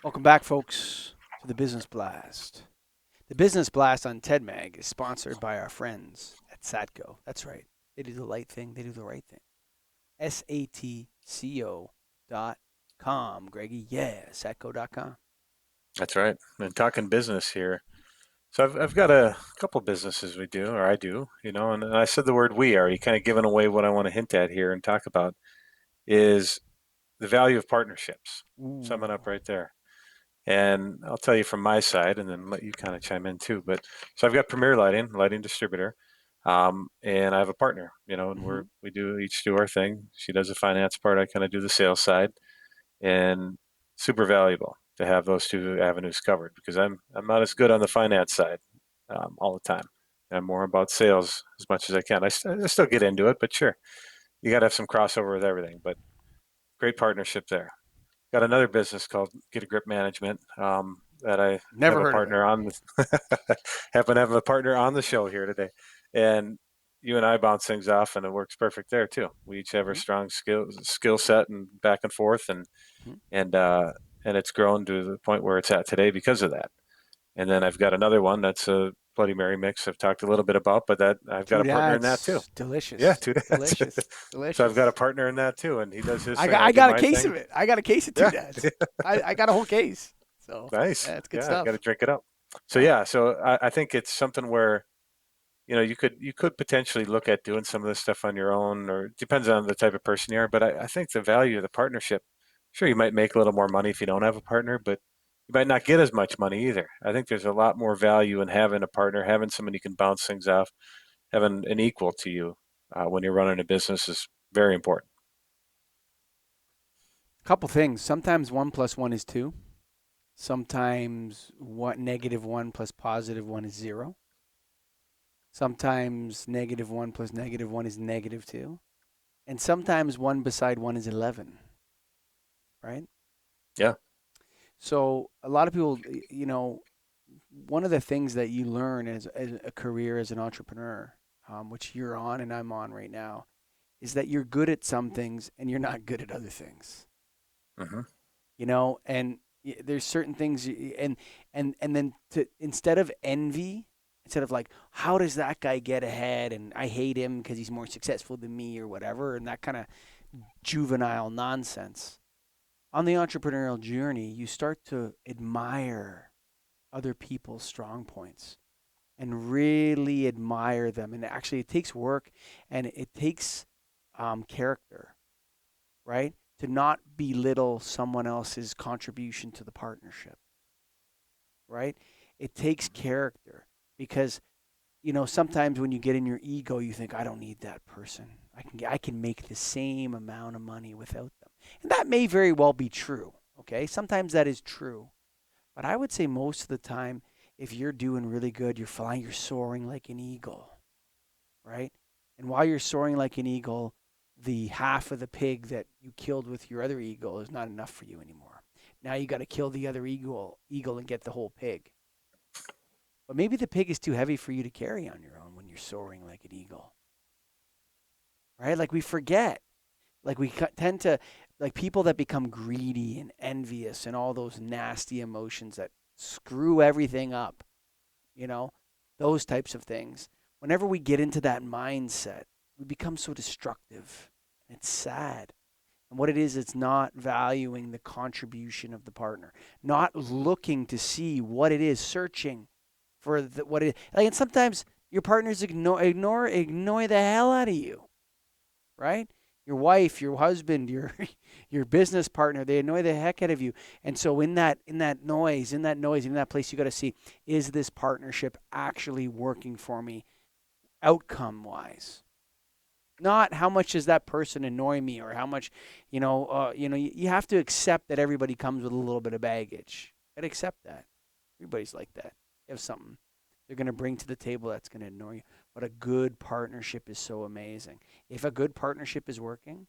Welcome back, folks, to the Business Blast. The Business Blast on TEDMAG is sponsored by our friends at Satco. That's right. They do the light thing, they do the right thing. SATCO.com. Greggy, yeah, satco.com. That's right. And talking business here. So I've got a couple businesses we do, or I do, and I said the word we are. You kind of giving away what I want to hint at here and talk about is the value of partnerships. Ooh. Summing up right there. And I'll tell you from my side and then let you kind of chime in too. But so I've got Premier lighting distributor. And I have a partner, and Mm-hmm. we do each do our thing. She does the finance part. I kind of do the sales side. And super valuable to have those two avenues covered because I'm not as good on the finance side all the time. I'm more about sales as much as I can. I still get into it, but sure, you got to have some crossover with everything. But great partnership there. Got another business called Get a Grip Management that I have Never a heard of it. partner on. Happen to have a partner on the show here today, and you and I bounce things off, and it works perfect there too. We each have our Mm-hmm. strong skill set and back and forth, Mm-hmm. and uh, and it's grown to the point where it's at today because of that. And then I've got another one that's a Bloody Mary mix I've talked a little bit about, but that I've got a Dude, partner in that too. that's Yeah, delicious. two dads. Delicious. So I've got a Delicious. partner in that too, and he does his I thing, got, I I do got a my case thing. of it. I got a case of two Yeah, dads. I got a whole case. So, nice. yeah, it's good Yeah, I got to stuff. drink it up. So Yeah. yeah, so I think it's something where you could potentially look at doing some of this stuff on your own, or it depends on the type of person you are. But I think the value of the partnership, sure, you might make a little more money if you don't have a partner, but you might not get as much money either. I think there's a lot more value in having a partner, having someone you can bounce things off, having an equal to you when you're running a business is very important. Couple things. Sometimes one plus one is two. Sometimes what negative one plus positive one is zero. Sometimes negative one plus negative one is negative two. And sometimes one beside one is 11, right? Yeah. So a lot of people, one of the things that you learn as a career as an entrepreneur, which you're on and I'm on right now, is that you're good at some things and you're not good at other things. Hmm. And there's certain things and then to instead of envy, instead of like how does that guy get ahead and I hate him because he's more successful than me or whatever, and that kind of juvenile nonsense, on the entrepreneurial journey you start to admire other people's strong points and really admire them. And actually it takes work and it takes character, right? To not belittle someone else's contribution to the partnership, right? It takes character because sometimes when you get in your ego, you think I don't need that person. I can make the same amount of money without them, and that may very well be true. Okay, sometimes that is true, but I would say most of the time, if you're doing really good, you're flying, you're soaring like an eagle, right? And while you're soaring like an eagle, the half of the pig that you killed with your other eagle is not enough for you anymore. Now you got to kill the other eagle and get the whole pig. But maybe the pig is too heavy for you to carry on your own when you're soaring like an eagle, right? Like we forget. Like we tend to, like people that become greedy and envious and all those nasty emotions that screw everything up, you know, those types of things. Whenever we get into that mindset, we become so destructive. And it's sad. And what it is, it's not valuing the contribution of the partner, not looking to see what it is, searching for what it is. Like, and sometimes your partners ignore the hell out of you, right? Your wife, your husband, your your business partner, they annoy the heck out of you. And so in that place, you got to see, is this partnership actually working for me outcome wise? Not how much does that person annoy me or how much, you have to accept that everybody comes with a little bit of baggage. You got to accept that. Everybody's like that. They have something they're going to bring to the table that's going to annoy you. But a good partnership is so amazing. If a good partnership is working,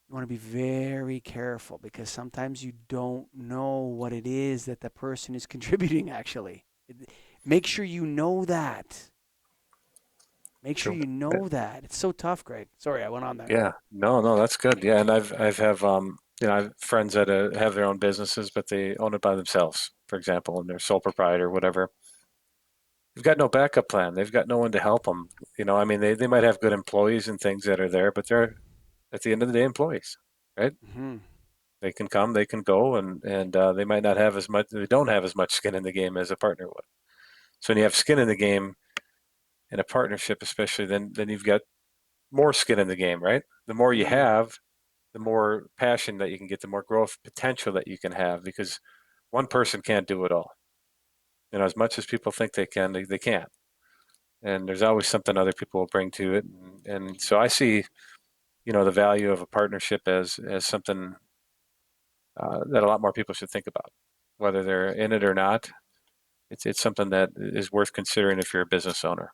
you want to be very careful because sometimes you don't know what it is that the person is contributing actually. Make sure you know that. Make sure True. you know that. It's so tough, Greg. Sorry, I went on there. Yeah. No, no, that's good. Yeah, and I've have I have friends that have their own businesses, but they own it by themselves, for example, and they're sole proprietor, whatever. They've got no backup plan. They've got no one to help them. I mean, they might have good employees and things that are there, but they're at the end of the day employees, right? Hmm. They can come, they can go, and they might not have as much. They don't have as much skin in the game as a partner would. So when you have skin in the game in a partnership, especially, then you've got more skin in the game, right? The more you Hmm. have, the more passion that you can get, the more growth potential that you can have, because one person can't do it all. As much as people think they can, they can't. And there's always something other people will bring to it. And so I see, the value of a partnership as something that a lot more people should think about, whether they're in it or not. It's something that is worth considering if you're a business owner.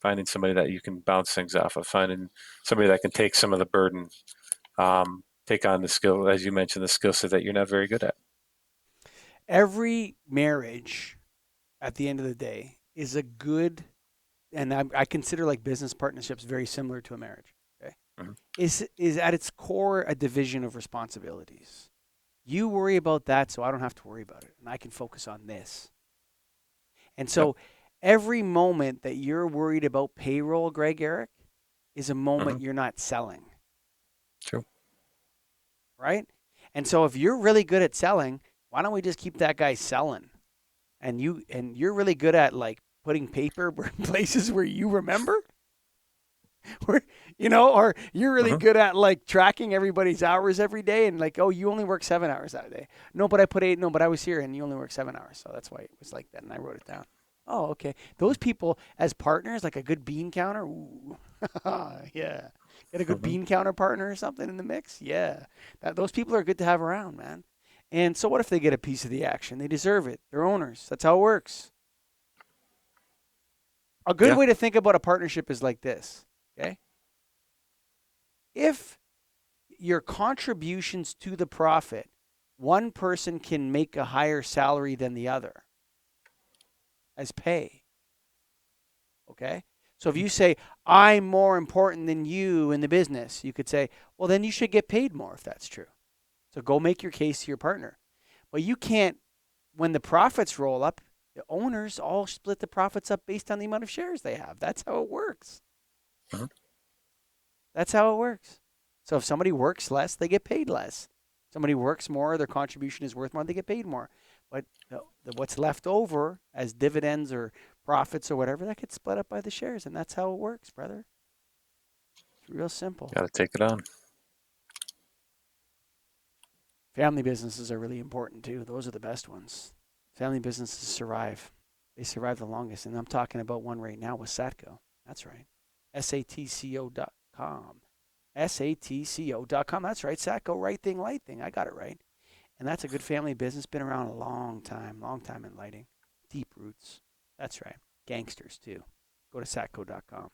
Finding somebody that you can bounce things off of, finding somebody that can take some of the burden, take on the skill, as you mentioned, the skill set that you're not very good at. Every marriage, at the end of the day, is a good, and I consider like business partnerships very similar to a marriage. Okay, Mm-hmm. is at its core a division of responsibilities. You worry about that, so I don't have to worry about it, and I can focus on this. And Yep. so, every moment that you're worried about payroll, Greg Eric, is a Mm-hmm. moment you're not selling, True. right? And so, if you're really good at selling, why don't we just keep that guy selling? And you're really good at like putting paper places where you remember, where or you're really Mm-hmm. good at like tracking everybody's hours every day and like, oh, you only work 7 hours that day. No, but I put 8. No, but I was here and you only work 7 hours, so that's why it was like that, and I wrote it down. Oh, okay. Those people as partners, like a good bean counter. Ooh, yeah. Get a good Mm-hmm. bean counter partner or something in the mix. Yeah, those people are good to have around, man. And so, what if they get a piece of the action? They deserve it. They're owners. That's how it works. A good Yeah. way to think about a partnership is like this. Okay. If your contributions to the profit, one person can make a higher salary than the other as pay. Okay. So if Mm-hmm. you say, I'm more important than you in the business, you could say, well, then you should get paid more if that's true. So go make your case to your partner. But you can't, when the profits roll up, the owners all split the profits up based on the amount of shares they have. That's how it works. Mm-hmm. That's how it works. So if somebody works less, they get paid less. Somebody works more, their contribution is worth more, they get paid more. But what's left over as dividends or profits or whatever, that gets split up by the shares, and that's how it works, brother. It's real simple. Got to take it on. Family businesses are really important too. Those are the best ones. Family businesses survive. They survive the longest, and I'm talking about one right now with Satco. That's right. SATCO.com. SATCO.com. That's right. Satco, right thing, light thing. I got it right. And that's a good family business. Been around a long time in lighting. Deep roots. That's right. Gangsters too. Go to satco.com.